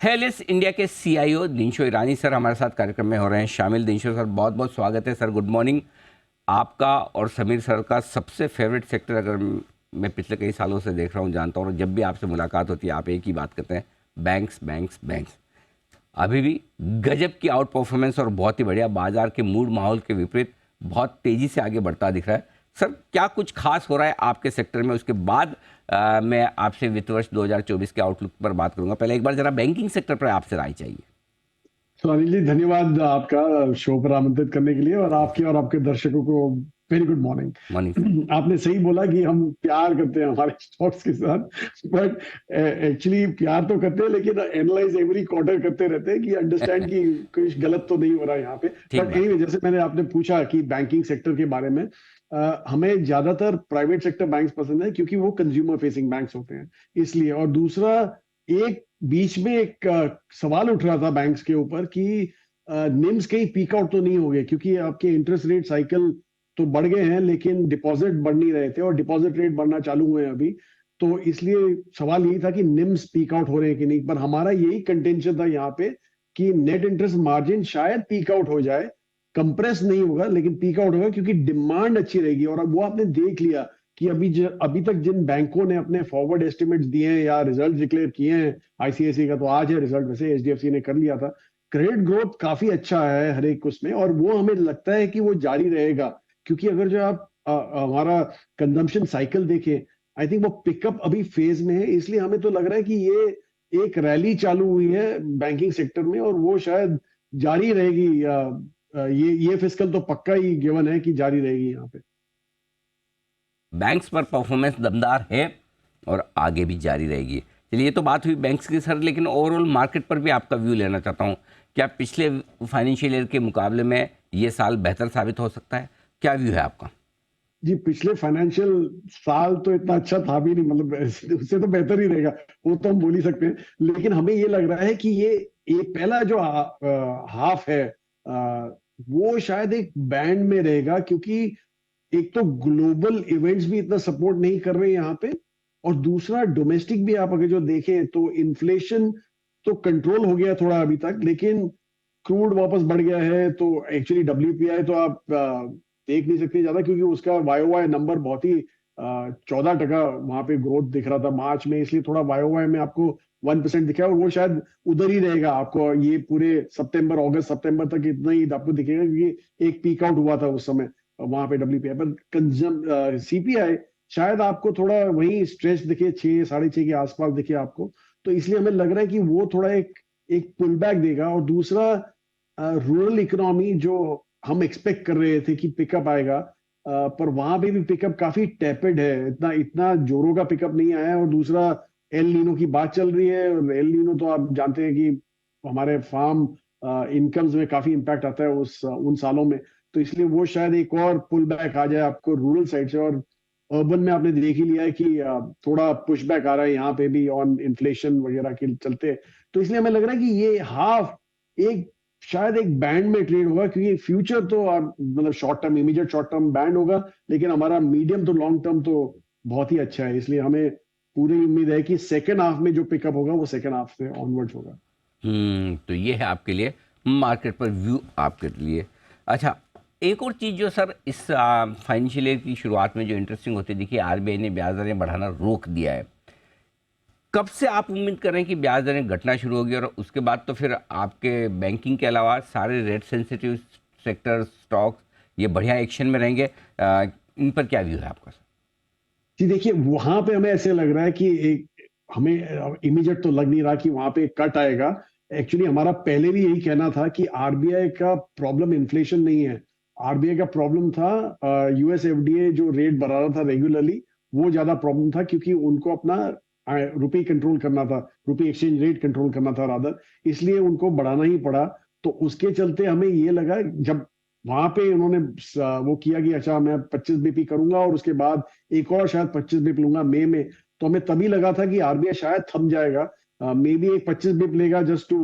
Fearless India के CEO Dinshaw ईरानी sir हमारे साथ कार्यक्रम में हो रहे हैं शामिल। दिनशो सर, बहुत बहुत स्वागत है सर, गुड मॉर्निंग। आपका और समीर सर का सबसे फेवरेट सेक्टर अगर मैं पिछले कई सालों से देख रहा हूँ, जानता हूँ, जब भी आपसे मुलाकात होती है आप एक ही बात करते हैं, बैंक्स बैंक्स बैंक्स। अभी भी गजब की आउट परफॉर्मेंस और बहुत ही बढ़िया, बाजार के मूड माहौल के विपरीत बहुत तेज़ी से आगे बढ़ता दिख रहा है। सर, क्या कुछ खास हो रहा है आपके सेक्टर में? उसके बाद मैं आपसे वित्त वर्ष 2024 के आउटलुक पर बात करूंगा। पहले एक बार जरा बैंकिंग सेक्टर पर आपसे राय चाहिए। तो अनिल जी, धन्यवाद आपका शो पर आमंत्रित करने के लिए, और आपके और आपके दर्शकों को very good morning sir. Morning. आपने सही बोला कि हम प्यार करते हैं हमारे स्टॉक्स के साथ, बट एक्चुअली प्यार तो करते हैं लेकिन एनालाइज एवरी क्वार्टर करते रहते हैं कि अंडरस्टैंड कि कुछ गलत तो नहीं हो रहा है यहाँ पे। ठीक बट बात है। एनीवे, जैसे मैंने आपने पूछा कि बैंकिंग सेक्टर के बारे में, हमें ज्यादातर प्राइवेट सेक्टर बैंक्स पसंद है क्योंकि वो कंज्यूमर फेसिंग बैंक्स होते हैं, इसलिए। और दूसरा, एक बीच में एक सवाल उठ रहा था बैंक्स के ऊपर कि निम्स कहीं पीक आउट तो नहीं हो गए, क्योंकि आपके इंटरेस्ट रेट साइकिल तो बढ़ गए हैं लेकिन डिपॉजिट बढ़ नहीं रहे थे, और डिपॉजिट रेट बढ़ना चालू हुए हैं अभी। तो इसलिए सवाल यही था कि निम्स पीक आउट हो रहे हैं कि नहीं। पर हमारा यही कंटेंशन था यहाँ पे कि नेट इंटरेस्ट मार्जिन शायद पीक आउट हो जाए, कंप्रेस नहीं होगा लेकिन पीक आउट होगा, क्योंकि डिमांड अच्छी रहेगी। और अब वो आपने देख लिया कि अभी तक जिन बैंकों ने अपने फॉरवर्ड एस्टिमेट्स दिए हैं या रिजल्ट डिक्लेयर किए हैं, आईसीआईसीआई का तो आज है रिजल्ट, वैसे एचडीएफसी ने कर लिया था। क्रेडिट ग्रोथ काफी अच्छा है हर एक उसमें, और वो हमें लगता है कि वो जारी रहेगा, क्योंकि अगर जो आप हमारा कंजम्पशन साइकिल देखें, आई थिंक वो पिकअप अभी फेज में है। इसलिए हमें तो लग रहा है कि ये एक रैली चालू हुई है बैंकिंग सेक्टर में, और वो शायद जारी रहेगी। ये फिस्कल तो पक्का ही गिवन है कि जारी रहेगी यहाँ पे। बैंक्स पर परफॉर्मेंस दमदार है और आगे भी जारी रहेगी। चलिए, ये तो बात हुई बैंक्स की सर, लेकिन ओवरऑल मार्केट पर भी आपका व्यू लेना चाहता हूँ। क्या पिछले फाइनेंशियल ईयर के मुकाबले में ये साल बेहतर साबित हो सकता है? क्या व्यू है आपका? जी, पिछले फाइनेंशियल साल तो इतना अच्छा था भी नहीं, मतलब उससे तो बेहतर ही रहेगा, वो तो हम बोल ही सकते हैं। लेकिन हमें ये लग रहा है कि ये पहला जो हाफ है, वो शायद एक बैंड में रहेगा, क्योंकि एक तो ग्लोबल इवेंट्स भी इतना सपोर्ट नहीं कर रहे हैं यहाँ पे, और दूसरा डोमेस्टिक भी आप अगर जो देखें तो इन्फ्लेशन तो कंट्रोल हो गया थोड़ा अभी तक, लेकिन क्रूड वापस बढ़ गया है। तो एक्चुअली डब्ल्यूपीआई तो आप देख नहीं सकते ज्यादा, क्योंकि उसका वाईओवाई नंबर बहुत ही 14% वहां पे ग्रोथ दिख रहा था मार्च में, इसलिए थोड़ा वाईओवाई में आपको 1% दिखा है, और वो शायद उधर ही रहेगा आपको ये पूरे सितंबर, अगस्त सितंबर तक इतना ही आपको दिखेगा, क्योंकि एक पीक आउट हुआ था उस समय वहां पे डब्ल्यूपीआई पर। कंजम सीपीआई शायद आपको थोड़ा वही स्ट्रेच दिखे, 6 6.5 के आसपास दिखे आपको। तो इसलिए हमें लग रहा है कि वो थोड़ा एक एक पुल बैक देगा। और दूसरा, रूरल इकोनॉमी जो हम एक्सपेक्ट कर रहे थे कि पिकअप आएगा, पर वहां पे भी पिकअप काफी टैपेड है, इतना इतना जोरों का पिकअप नहीं आया है। और दूसरा, एल नीनो की बात चल रही है, और एल नीनो तो आप जानते हैं कि हमारे फार्म इनकम्स में काफी इम्पैक्ट आता है उस उन सालों में। तो इसलिए वो शायद एक और पुल बैक आ जाए आपको रूरल साइड से। और अर्बन में आपने देख ही लिया है कि थोड़ा पुश बैक आ रहा है यहाँ पे भी ऑन इन्फ्लेशन वगैरह के चलते। तो इसलिए हमें लग रहा है कि ये हाफ एक शायद एक बैंड में ट्रेड होगा, क्योंकि फ्यूचर तो मतलब short term, immediate short term band होगा, लेकिन हमारा मीडियम तो लॉन्ग टर्म तो बहुत ही अच्छा है। इसलिए हमें पूरी उम्मीद है कि सेकेंड हाफ में जो पिकअप होगा वो सेकेंड हाफ से ऑनवर्ड्स होगा। तो ये है आपके लिए मार्केट पर व्यू आपके लिए। अच्छा, एक और चीज़ जो सर इस फाइनेंशियल ईयर की शुरुआत में जो इंटरेस्टिंग होती है, देखिए आरबीआई ने ब्याज दरें बढ़ाना रोक दिया है। कब से आप उम्मीद कर रहे हैं कि ब्याज दरें घटना शुरू होगी, और उसके बाद तो फिर आपके बैंकिंग के अलावा सारे रेट सेंसिटिव सेक्टर स्टॉक्स ये बढ़िया एक्शन में रहेंगे? इन पर क्या व्यू है आपका सर? जी देखिए, वहां पे हमें ऐसे लग रहा है कि एक हमें इमीडिएट तो लग नहीं रहा कि वहां पे कट आएगा। एक्चुअली हमारा पहले भी यही कहना था कि आरबीआई का प्रॉब्लम इन्फ्लेशन नहीं है, आरबीआई का प्रॉब्लम था यूएस एफडीए जो रेट बढ़ा रहा था रेगुलरली, वो ज्यादा प्रॉब्लम था, क्योंकि उनको अपना रुपये कंट्रोल करना था, रुपये एक्सचेंज रेट कंट्रोल करना था रादर, इसलिए उनको बढ़ाना ही पड़ा। तो उसके चलते हमें ये लगा, जब वहां पे उन्होंने वो किया कि अच्छा मैं 25 बीपी करूंगा और उसके बाद एक और शायद 25 बिप लूंगा मई में, तो हमें तभी लगा था कि आरबीआई शायद थम जाएगा, मे बी एक 25 बिप लेगा जस्ट टू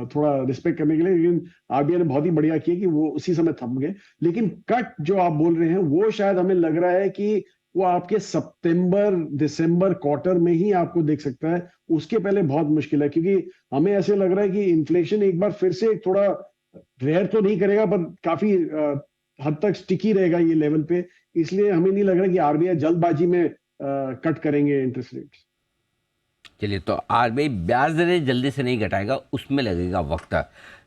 थोड़ा रिस्पेक्ट करने के लिए। लेकिन आरबीआई ने बहुत ही बढ़िया किया कि वो उसी समय थम गए। लेकिन कट जो आप बोल रहे हैं वो शायद हमें लग रहा है कि वो आपके सितंबर दिसंबर क्वार्टर में ही आपको दिख सकता है। उसके पहले बहुत मुश्किल है, क्योंकि हमें ऐसे लग रहा है कि इन्फ्लेशन एक बार फिर से थोड़ा रेयर तो नहीं करेगा, पर काफी हद तक स्टिकी रहेगा ये लेवल पे। इसलिए हमें नहीं लग रहा कि आरबीआई जल्दबाजी में कट करेंगे इंटरेस्ट रेट्स। चलिए, तो आरबीआई ब्याज दरें जल्दी से नहीं घटाएगा, उसमें लगेगा वक्त।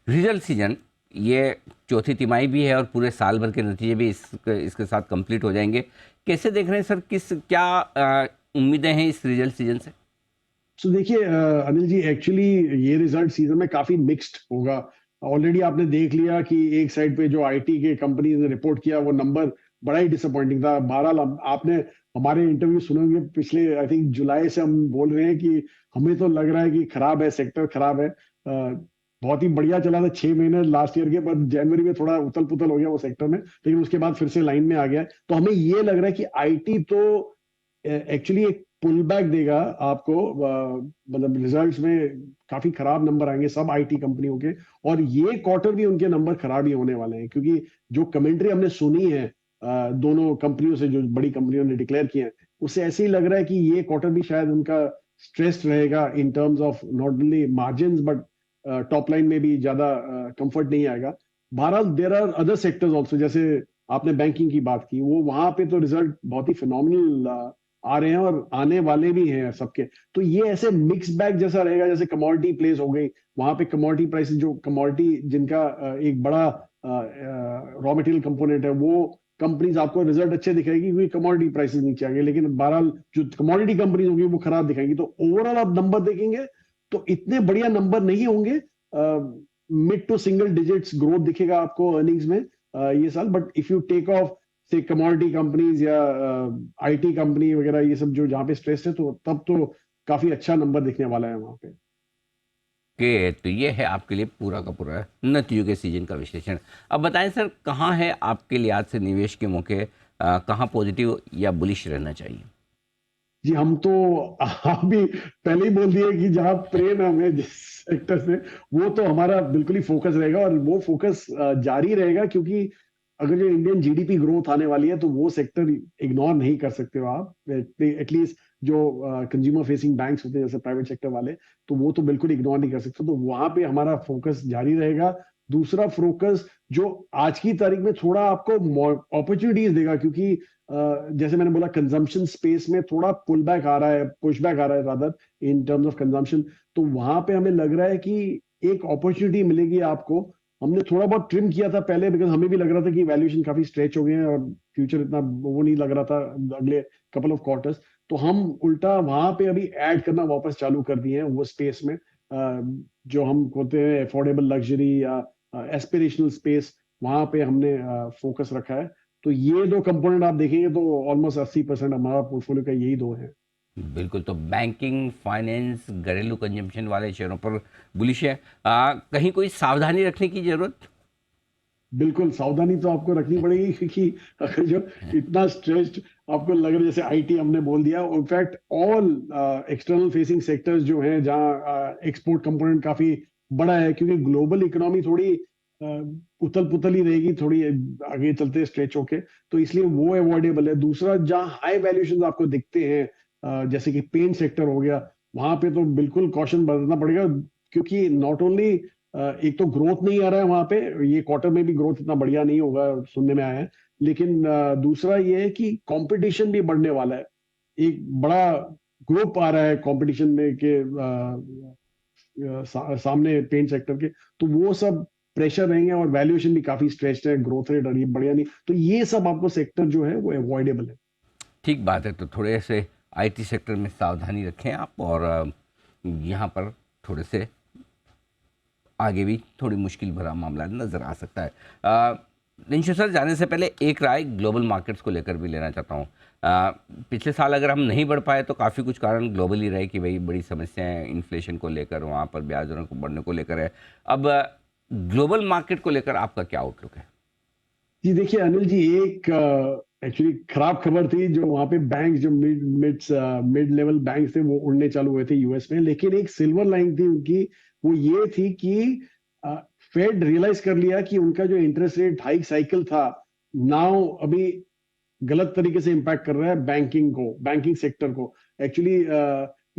रिजल्ट सीजन ये चौथी तिमाही भी है और पूरे साल भर के नतीजे भी इसके साथ कंप्लीट हो जाएंगे। कैसे देख रहे हैं सर, क्या उम्मीदें हैं इस रिजल्ट सीजन से? सो देखिए अनिल जी, एक्चुअली ये रिजल्ट सीजन में काफी मिक्स्ड होगा। ऑलरेडी आपने देख लिया कि एक साइड पे जो आईटी के कंपनीज ने रिपोर्ट किया, वो नंबर बड़ा ही डिसअपॉइंटिंग था। 12 आपने हमारे इंटरव्यू सुने होंगे पिछले, आई थिंक जुलाई से हम बोल रहे हैं कि हमें तो लग रहा है कि खराब है, सेक्टर खराब है। बहुत ही बढ़िया चला था 6 महीने लास्ट ईयर के, पर जनवरी में थोड़ा उथल पुथल हो गया वो सेक्टर में, लेकिन उसके बाद फिर से लाइन में आ गया। तो हमें ये लग रहा है कि आईटी तो एक्चुअली एक पुल बैक देगा आपको। मतलब रिजल्ट्स में काफी खराब नंबर आएंगे सब आईटी कंपनियों के, और ये क्वार्टर भी उनके नंबर खराब ही होने वाले हैं, क्योंकि जो कमेंट्री हमने सुनी है दोनों कंपनियों से, जो बड़ी कंपनियों ने डिक्लेयर किए हैं, उससे ऐसे ही लग रहा है कि ये क्वार्टर भी शायद उनका स्ट्रेस्ड रहेगा in terms of not only margin, but top line में भी ज्यादा कंफर्ट नहीं आएगा। बहरहाल there are other sectors also, जैसे आपने बैंकिंग की बात की, वो वहां पे तो रिजल्ट बहुत ही फिनोमिनल आ रहे हैं और आने वाले भी हैं सबके। तो ये ऐसे मिक्स बैग जैसा रहेगा, जैसे कमोडिटी प्लेस हो गई, वहां पे कमोडिटी प्राइसेस, जो कमोडिटी जिनका एक बड़ा रॉ मटेरियल कंपोनेंट है, वो कंपनीज आपको रिजल्ट अच्छे दिखाएगी क्योंकि कमोडिटी प्राइसेस नीचे आ गए, लेकिन बहरहाल जो कमोडिटी कंपनीज होंगी वो खराब दिखाएंगी। तो ओवरऑल आप नंबर देखेंगे तो इतने बढ़िया नंबर नहीं होंगे। Mid to single digits growth दिखेगा आपको अर्निंग्स में ये साल, but if you take off से कमोडिटी कंपनीज या आईटी कंपनी वगैरह, ये सब जो जहाँ पे स्ट्रेस है, तो तब तो काफी अच्छा नंबर दिखने वाला है वहां पे। कि तो ये है आपके लिए पूरा का पूरा नतीजों के सीजन का विश्लेषण। अब बताएं सर, कहाँ है आपके लिए आज से निवेश के मौके, कहाँ पॉजिटिव या बुलिश रहना चाहिए? जी, हम तो आप भी पहले ही बोल दिए कि जहां प्रेम है हमें जिस सेक्टर से, वो तो हमारा बिल्कुल ही फोकस रहेगा, और वो फोकस जारी रहेगा, क्योंकि अगर जो इंडियन जीडीपी ग्रोथ आने वाली है, तो वो सेक्टर इग्नोर नहीं कर सकते हो आप। एटलीस्ट जो कंज्यूमर फेसिंग बैंक्स होते हैं जैसे प्राइवेट सेक्टर वाले, तो वो तो बिल्कुल इग्नोर नहीं कर सकते। तो वहां पे हमारा फोकस जारी रहेगा। दूसरा फोकस जो आज की तारीख में थोड़ा आपको अपॉर्चुनिटीज देगा, क्योंकि जैसे मैंने बोला कंजम्पशन स्पेस में थोड़ा पुल बैक आ रहा है, पुश बैक आ रहा है rather, in terms of consumption. तो वहां पे हमें लग रहा है कि एक अपॉर्चुनिटी मिलेगी आपको। हमने थोड़ा बहुत ट्रिम किया था पहले, बिकॉज हमें भी लग रहा था कि वैल्यूएशन काफी स्ट्रेच हो गए हैं और फ्यूचर इतना वो नहीं लग रहा था अगले कपल ऑफ क्वार्टर्स। तो हम उल्टा वहां पे अभी ऐड करना वापस चालू कर दिए हैं वो स्पेस में, जो हम कहते हैं अफोर्डेबल लग्जरी या एस्पिरेशनल स्पेस, वहां पे हमने फोकस रखा है। तो ये दो कंपोनेंट आप देखेंगे तो ऑलमोस्ट 80% हमारा पोर्टफोलियो का यही दो है। बिल्कुल, तो बैंकिंग, फाइनेंस, घरेलू कंजम्पशन वाले शेयरों पर बुलिश है। कहीं कोई सावधानी रखने की जरूरत? बिल्कुल सावधानी तो आपको रखनी पड़ेगी, क्योंकि अगर जो इतना स्ट्रेस्ड आपको लग रहा है, जैसे आईटी हमने बोल दिया, in fact all external facing sectors जो हैं, जहां एक्सपोर्ट कंपोनेंट काफी बड़ा है, क्योंकि ग्लोबल इकोनॉमी थोड़ी उथल पुथल ही रहेगी थोड़ी आगे चलते स्ट्रेच होके, तो इसलिए वो अवॉइडेबल है। दूसरा, जहां हाई वैल्यूएशन आपको दिखते हैं, जैसे कि पेंट सेक्टर हो गया, वहां पे तो बिल्कुल कॉशन बरतना पड़ेगा, क्योंकि नॉट ओनली एक तो ग्रोथ नहीं आ रहा है वहां पे, ये क्वार्टर में भी ग्रोथ इतना बढ़िया नहीं होगा सुनने में आया है, लेकिन दूसरा ये है कि कंपटीशन भी बढ़ने वाला है। एक बड़ा ग्रुप आ रहा है कंपटीशन में के सामने पेंट सेक्टर के, तो वो सब प्रेशर रहेंगे, और वैल्यूएशन भी काफी स्ट्रेच्ड है, ग्रोथ रेट और ये बढ़िया नहीं, तो ये सब आपको सेक्टर जो है वो अवॉइडेबल है। ठीक बात है, तो थोड़े से आईटी सेक्टर में सावधानी रखें आप, और यहाँ पर थोड़े से आगे भी थोड़ी मुश्किल भरा मामला नज़र आ सकता है। निंशु सर, जाने से पहले एक राय ग्लोबल मार्केट्स को लेकर भी लेना चाहता हूँ। पिछले साल अगर हम नहीं बढ़ पाए तो काफ़ी कुछ कारण ग्लोबली रहे कि भाई बड़ी समस्याएं इन्फ्लेशन को लेकर, वहाँ पर ब्याज दरों को बढ़ने को लेकर है। अब ग्लोबल मार्केट को लेकर आपका क्या आउटलुक है? जी देखिए अनिल जी, एक एक्चुअली खराब खबर थी, जो वहां पे बैंक जो मिड लेवल बैंक थे वो उड़ने चालू हुए थे यूएस में, लेकिन एक सिल्वर लाइन थी उनकी, वो ये थी कि फेड रियलाइज कर लिया कि उनका जो इंटरेस्ट रेट हाइक साइकिल था, नाउ अभी गलत तरीके से इम्पैक्ट कर रहा है बैंकिंग सेक्टर को। एक्चुअली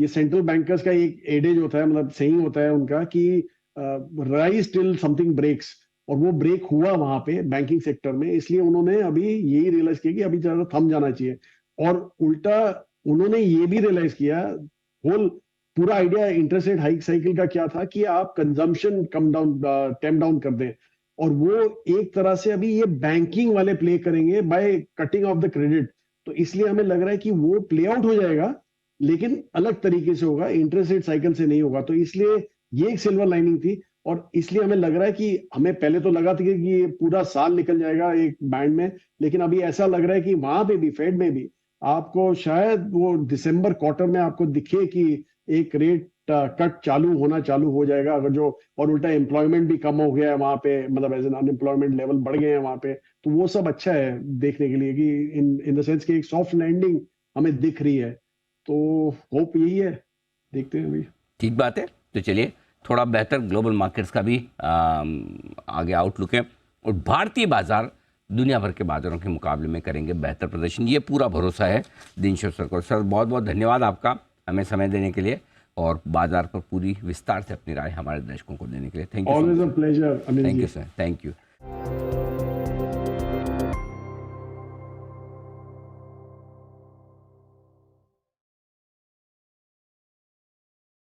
ये सेंट्रल बैंकर्स का एक एडेज होता है, मतलब सही होता है उनका कि राइज टिल समथिंग ब्रेक्स, और वो ब्रेक हुआ वहां पे बैंकिंग सेक्टर में, इसलिए उन्होंने अभी यही रियलाइज किया कि अभी ज्यादा थम जाना चाहिए। और उल्टा उन्होंने ये भी रियलाइज किया, होल पूरा idea interest rate hike cycle का क्या था कि आप कंजम्पशन टेम डाउन कर दें, और वो एक तरह से अभी ये बैंकिंग वाले प्ले करेंगे by cutting of the credit. तो इसलिए हमें लग रहा है कि वो प्ले आउट हो जाएगा, लेकिन अलग तरीके से होगा, इंटरेस्ट रेट साइकिल से नहीं होगा। तो इसलिए ये एक सिल्वर लाइनिंग थी, और इसलिए हमें लग रहा है कि हमें पहले तो लगा था कि ये पूरा साल निकल जाएगा एक बैंड में, लेकिन अभी ऐसा लग रहा है कि वहां पे भी, फेड में भी आपको शायद वो दिसंबर क्वार्टर में आपको दिखे कि एक रेट कट चालू हो जाएगा, अगर जो, और उल्टा एम्प्लॉयमेंट भी कम हो गया है वहां पे, मतलब एज एन अनएम्प्लॉयमेंट लेवल बढ़ गए हैं वहां पे। तो वो सब अच्छा है देखने के लिए कि इन द सेंस कि एक सॉफ्ट लैंडिंग हमें दिख रही है। तो होप यही है, देखते हैं अभी। ठीक बात है। तो चलिए थोड़ा बेहतर ग्लोबल मार्केट्स का भी आगे आउटलुक है, और भारतीय बाजार दुनिया भर के बाजारों के मुकाबले में करेंगे बेहतर प्रदर्शन, ये पूरा भरोसा है दिनशो सर को। सर बहुत बहुत धन्यवाद आपका हमें समय देने के लिए, और बाजार पर पूरी विस्तार से अपनी राय हमारे दर्शकों को देने के लिए। Thank you. Always a pleasure Anil ji. Thank you sir, thank you.